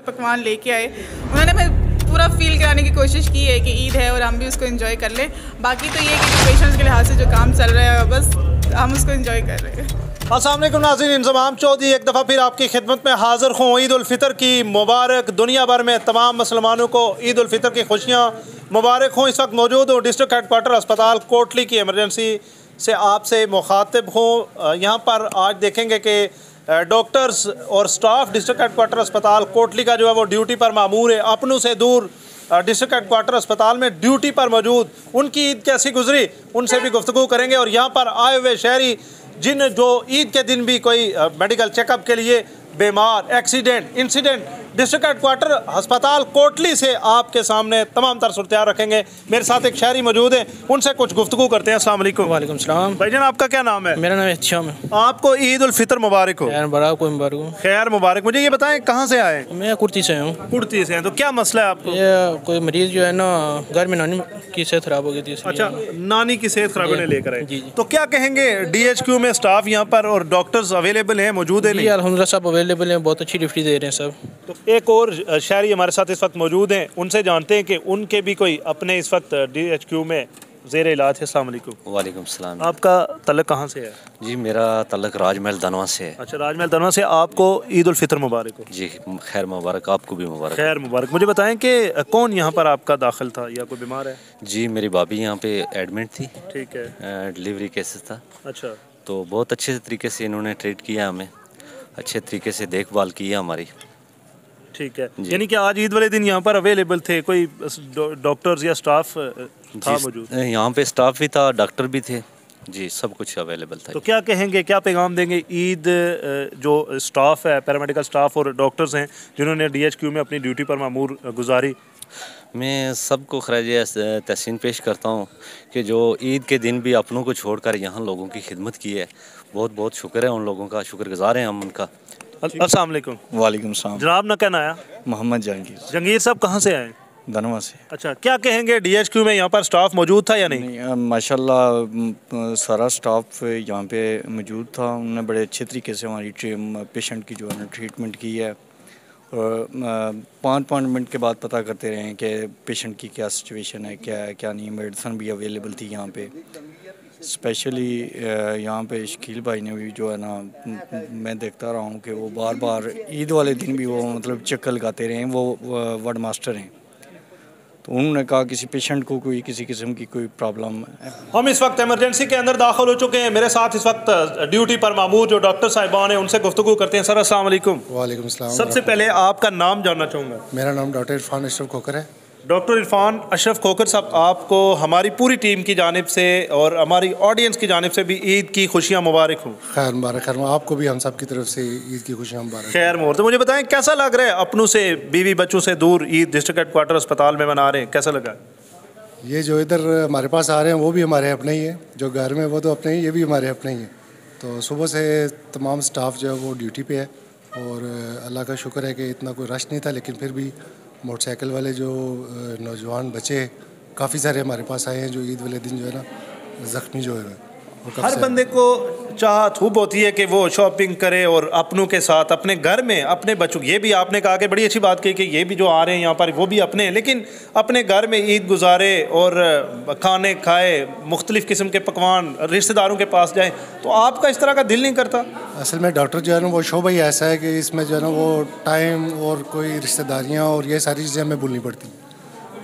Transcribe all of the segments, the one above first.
पकवान लेके आए। उन्होंने हमें पूरा फील कराने की कोशिश की है कि ईद है और हम भी उसको एंजॉय कर लें। बाकी तो ये कि पेशेंट्स के लिहाज से जो काम चल रहा है बस हम उसको एंजॉय कर रहे हैं। अस्सलाम वालेकुम नाज़रीन, इंज़माम चौधरी एक दफ़ा फिर आपकी खिदमत में हाज़िर हूँ। ईद उल फ़ितर की मुबारक। दुनिया भर में तमाम मुसलमानों को ईद उल फ़ितर की खुशियाँ मुबारक हों। इस वक्त मौजूद हूँ डिस्ट्रिक्ट हेडक्वार्टर अस्पताल कोटली की एमरजेंसी से आपसे मुखातिब हूँ। यहाँ पर आज देखेंगे कि डॉक्टर्स और स्टाफ डिस्ट्रिक्ट हेडक्वार्टर अस्पताल कोटली का जो है वो ड्यूटी पर मामूर है। अपनों से दूर डिस्ट्रिक्ट हेडक्वार्टर अस्पताल में ड्यूटी पर मौजूद उनकी ईद कैसी गुजरी उनसे भी गुफ्तगू करेंगे। और यहाँ पर आए हुए शहरी जिन जो ईद के दिन भी कोई मेडिकल चेकअप के लिए बीमार, एक्सीडेंट, इंसिडेंट, डिस्ट्रिक्ट हेडक्वार्टर अस्पताल कोटली से आपके सामने तमाम तर सूरत मुबारक हैं। मेरे साथ एक शहरी मौजूद हैं, उनसे कुछ गुफ्तगू करते हैं। अस्सलाम वालेकुम। वालेकुम सलाम। भाईजान आपका क्या नाम है? मेरा नाम एहतिशाम है। आपको ईद उल फितर मुबारक हो। मुबारक हो। खैर मुबारक। मुझे ये बताएं कहाँ से आए? मैं कुर्ती से हूँ। कुर्ती से हैं, तो क्या मसला है आपको? ये कोई मरीज जो है ना घर में नानी की सेहत खराब हो गई थी। अच्छा, नानी की सेहत खराब होने लेकर आए। जी। तो क्या कहेंगे DHQ में स्टाफ यहाँ पर और डॉक्टर्स अवेलेबल हैं, मौजूद है? अल्हम्दुलिल्लाह सब अवेलेबल हैं, बहुत अच्छी ड्यूटी दे रहे हैं सब। तो एक और शहरी हमारे साथ इस वक्त मौजूद हैं, उनसे जानते हैं कि उनके भी कोई अपने इस वक्त DHQ में ज़ेर इलाज है। अस्सलाम वालेकुम। वालेकुम सलाम। आपका तल्लक कहाँ से है? जी मेरा तल्लक राजमहल दनवा से है। अच्छा, राजमहल दनवा से। आपको ईद उल फितर मुबारक हो। जी खैर मुबारक, आपको भी मुबारक। खैर मुबारक। मुझे बताएं कि कौन यहाँ पर आपका दाखिल था या कोई बीमार है? जी मेरी भाभी यहाँ पे एडमिट थी। ठीक है। डिलीवरी केसेस था। अच्छा, तो बहुत अच्छे तरीके से इन्होंने ट्रीट किया, हमें अच्छे तरीके से देखभाल की है हमारी। ठीक है। यानी कि आज ईद वाले दिन यहाँ पर अवेलेबल थे, कोई डॉक्टर्स या स्टाफ था मौजूद? यहाँ पे स्टाफ भी था, डॉक्टर भी थे जी, सब कुछ अवेलेबल था। तो क्या कहेंगे, क्या पैगाम देंगे ईद जो स्टाफ है, पैरामेडिकल स्टाफ और डॉक्टर्स हैं जिन्होंने DHQ में अपनी ड्यूटी पर मामूर गुजारी? मैं सबको खराज तहसीन पेश करता हूँ कि जो ईद के दिन भी अपनों को छोड़कर यहाँ लोगों की खिदमत की है, बहुत बहुत शुक्र है उन लोगों का, शुक्रगुजार हैं हम उनका। अस्सलाम वालेकुम। वालेकुम सलाम। जनाब ना कहना आया? मोहम्मद जहांगीर। जहांगीर साहब कहाँ से आए? दनवा से। अच्छा, क्या कहेंगे DHQ में यहाँ पर स्टाफ मौजूद था या नहीं? माशाल्लाह सारा स्टाफ यहाँ पे मौजूद था। उन्होंने बड़े अच्छे तरीके से हमारी पेशेंट की जो है ना ट्रीटमेंट की है। और 5-5 मिनट के बाद पता करते रहे कि पेशेंट की क्या सिचुएशन है, क्या है क्या नहीं। मेडिसन भी अवेलेबल थी यहाँ पे। स्पेशली यहाँ पे शकील भाई ने भी जो है ना, मैं देखता रहा हूँ कि वो बार बार ईद वाले दिन भी वो मतलब चक्कर लगाते रहे। वो वार्ड मास्टर हैं, तो उन्होंने कहा किसी पेशेंट को कोई किसी किस्म की कोई प्रॉब्लम है। हम इस वक्त इमरजेंसी के अंदर दाखिल हो चुके हैं। मेरे साथ इस वक्त ड्यूटी पर मामूर जो डॉक्टर साहिबान हैं उनसे गुफ्तगू करते हैं। सर अस्सलाम वालेकुम। वालेकुम सलाम। सबसे पहले आपका नाम जानना चाहूँगा। मेरा नाम डॉक्टर इरफान अशरफ खोकर है। डॉक्टर इरफान अशरफ खोकर साहब, आपको हमारी पूरी टीम की जानिब से और हमारी ऑडियंस की जानिब से भी ईद की खुशियाँ मुबारक हों। खैर मुबारक। खैर आपको भी हम सब की तरफ से ईद की खुशियाँ मुबारक। खैर मोर। तो मुझे बताएं कैसा लग रहा है अपनों से, बीवी बच्चों से दूर ईद डिस्ट्रिक्ट हेडक्वार्टर अस्पताल में मना रहे हैं, कैसा लगा? ये जो इधर हमारे पास आ रहे हैं वो भी हमारे अपने ही है, जो घर में वो तो अपने ही, ये भी हमारे अपने ही हैं। तो सुबह से तमाम स्टाफ जो है वो ड्यूटी पे है और अल्लाह का शुक्र है कि इतना कोई रश नहीं था। लेकिन फिर भी मोटरसाइकिल वाले जो नौजवान बच्चे काफ़ी सारे हमारे पास आए हैं जो ईद वाले दिन जो है ना ज़ख्मी जो है। हर बंदे को चाहत खूब होती है कि वो शॉपिंग करे और अपनों के साथ अपने घर में अपने बच्चों, ये भी आपने कहा कि बड़ी अच्छी बात कही कि ये भी जो आ रहे हैं यहाँ पर वो भी अपने हैं, लेकिन अपने घर में ईद गुजारे और खाने खाए, मुख्तलिफ़ किस्म के पकवान, रिश्तेदारों के पास जाएँ, तो आपका इस तरह का दिल नहीं करता? असल में डॉक्टर जो है ना वो शोबा ही ऐसा है कि इसमें जो है ना वो टाइम और कोई रिश्तेदारियाँ और ये सारी चीज़ें हमें भूलनी पड़ती।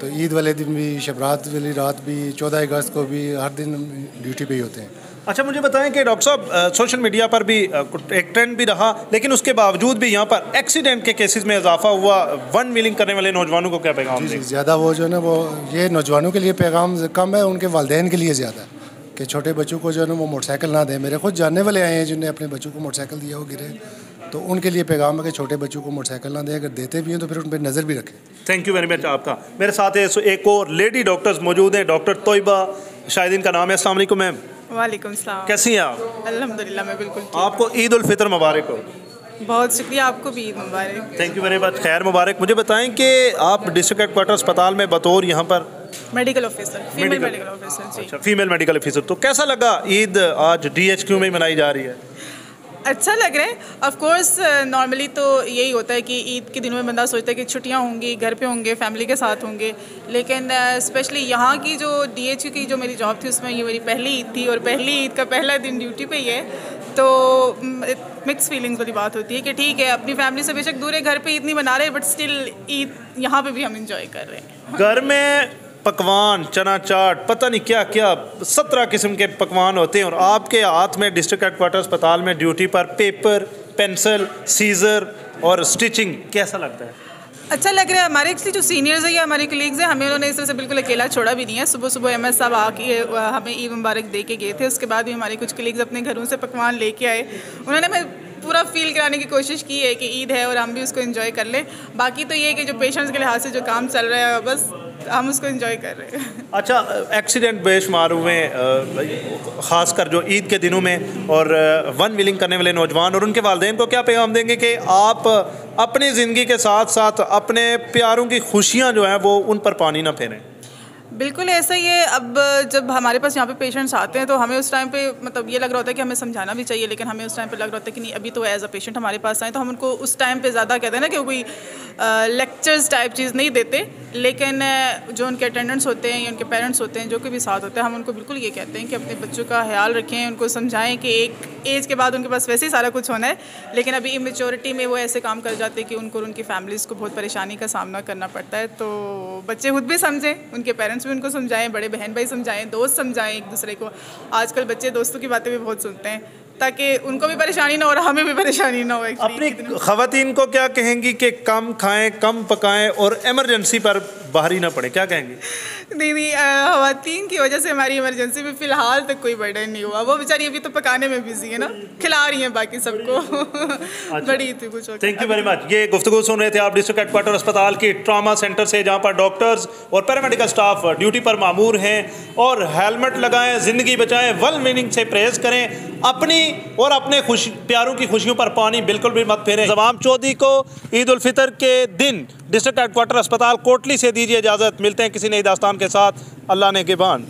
तो ईद वाले दिन भी, शबरात वाली रात भी, 14 अगस्त को भी, हर दिन ड्यूटी पे ही होते हैं। अच्छा, मुझे बताएं कि डॉक्टर साहब सोशल मीडिया पर भी एक ट्रेंड भी रहा, लेकिन उसके बावजूद भी यहाँ पर एक्सीडेंट के केसेस में इजाफा हुआ। वन व्हीलिंग करने वाले नौजवानों को क्या पैगाम दें? ज़्यादा वो जो है ना वो ये नौजवानों के लिए पैगाम कम है, उनके वालिदैन के लिए ज़्यादा है कि छोटे बच्चों को जो है ना वो मोटरसाइकिल ना दें। मेरे खुद जानने वाले आए हैं जिन्होंने अपने बच्चों को मोटरसाइकिल दिया, वो गिरे, तो उनके लिए पैगाम है कि छोटे बच्चों को मोटरसाइकिल ना दें। अगर देते भी हैं तो फिर उन पर नज़र भी रखें। थैंक यू वेरी मच आपका। मेरे साथ एक और लेडी डॉक्टर्स मौजूद हैं, डॉक्टर तोयबा, शायद इनका नाम है। अस्सलाम वालेकुम मैम। वालेकुम सलाम। कैसी हैं आप? अल्हम्दुलिल्लाह मैं बिल्कुल ठीक। आपको ईद उल फितर मुबारक हो। बहुत शुक्रिया, आपको भी ईद मुबारक। Thank you very much. खैर मुबारक। मुझे बताएं कि आप डिस्ट्रिक्ट हेडक्वार्टर अस्पताल में बतौर यहाँ पर medical officer, female medical officer जी। अच्छा, फीमेल मेडिकल ऑफिसर, तो कैसा लगा ईद आज DHQ में मनाई जा रही है? अच्छा लग रहा है। ऑफ कोर्स नॉर्मली तो यही होता है कि ईद के दिनों में बंदा सोचता है कि छुट्टियां होंगी, घर पे होंगे, फैमिली के साथ होंगे, लेकिन स्पेशली यहाँ की जो DHQ की जो मेरी जॉब थी उसमें ये मेरी पहली ईद थी और पहली ईद का पहला दिन ड्यूटी पे ही है, तो मिक्स फीलिंग्स वाली बात होती है कि ठीक है अपनी फैमिली से बेशक दूर है, घर पे ईद नहीं मना रहे, बट स्टिल ईद यहाँ पे भी हम इंजॉय कर रहे हैं। घर में पकवान, चना चाट, पता नहीं क्या क्या 17 किस्म के पकवान होते हैं और आपके हाथ में डिस्ट्रिक्ट हेडक्वार्टर अस्पताल में ड्यूटी पर पेपर, पेंसिल, सीजर और स्टिचिंग, कैसा लगता है? अच्छा लग रहा है। हमारे एक्चुअली जो सीनियर्स हैं या हमारे कलीग्स हैं, हमें उन्होंने इस तरह से बिल्कुल अकेला छोड़ा भी नहीं है। सुबह सुबह MS साहब आके हमें ईद मुबारक दे के गए थे, उसके बाद भी हमारे कुछ कलीग्स अपने घरों से पकवान लेके आए। उन्होंने हमें पूरा फील कराने की कोशिश की है कि ईद है और हम भी उसको एंजॉय कर लें। बाकी तो ये है कि जो पेशेंट्स के लिहाज से जो काम चल रहा है बस हम उसको एंजॉय कर रहे हैं। अच्छा, एक्सीडेंट बेशुमार हुए ख़ासकर जो ईद के दिनों में, और वन व्हीलिंग करने वाले नौजवान और उनके वालिदैन को क्या पैगाम देंगे कि आप अपनी ज़िंदगी के साथ साथ अपने प्यारों की खुशियाँ जो हैं वो उन पर पानी ना फेरें? बिल्कुल ऐसा ही है। अब जब हमारे पास यहाँ पे पेशेंट्स आते हैं तो हमें उस टाइम पे मतलब ये लग रहा होता है कि हमें समझाना भी चाहिए, लेकिन हमें उस टाइम पे लग रहा होता है कि नहीं अभी तो एज अ पेशेंट हमारे पास आए, तो हम उनको उस टाइम पे ज़्यादा कहते हैं ना कि कोई लेक्चर्स टाइप चीज़ नहीं देते, लेकिन जो उनके अटेंडेंट्स होते हैं या उनके पेरेंट्स होते हैं, जो कोई भी साथ होते हैं, हम उनको बिल्कुल ये कहते हैं कि अपने बच्चों का ख्याल रखें, उनको समझाएं कि एक एज के बाद उनके पास वैसे ही सारा कुछ होना है, लेकिन अभी इमेच्योरिटी में वो ऐसे काम कर जाते हैं कि उनको और उनकी फैमिलीज़ को बहुत परेशानी का सामना करना पड़ता है। तो बच्चे खुद भी समझें, उनके पेरेंट्स भी उनको समझाएं, बड़े बहन भाई समझाएं, दोस्त समझाएं एक दूसरे को। आजकल बच्चे दोस्तों की बातें भी बहुत सुनते हैं, ताकि उनको भी परेशानी ना हो और हमें भी परेशानी ना हो। अपनी ख़वातीन को क्या कहेंगी कि कम खाएं, कम पकाएं और इमरजेंसी पर बाहरी ना पड़े, क्या कहेंगी? नहीं, ख़वातीन की वजह से हमारी इमरजेंसी में फ़िलहाल तक कोई बर्डन नहीं हुआ। वो बेचारी अभी तो पकाने में बिजी है ना, खिला रही हैं बाकी सबको। अच्छा। बड़ी थी कुछ। Thank you very much. ये गुफ्तगू सुन रहे थे आप डिस्ट्रिक्ट हेडक्वार्टर अस्पताल की ट्रामा सेंटर से, जहाँ पर डॉक्टर्स और पैरामेडिकल स्टाफ ड्यूटी पर मामूर हैं। और हेलमेट लगाएं, ज़िंदगी बचाएं, वेल मीनिंग से प्रेस करें, अपनी और अपने प्यारों की खुशियों पर पानी बिल्कुल भी मत फेरें। तमाम चौधरी को ईद उल फितर के दिन डिस्ट्रिक्ट हेडक्वार्टर अस्पताल कोटली से दीजिए इजाज़त। मिलते हैं किसी नई दास्तान के साथ। अल्लाह ने निगहबान।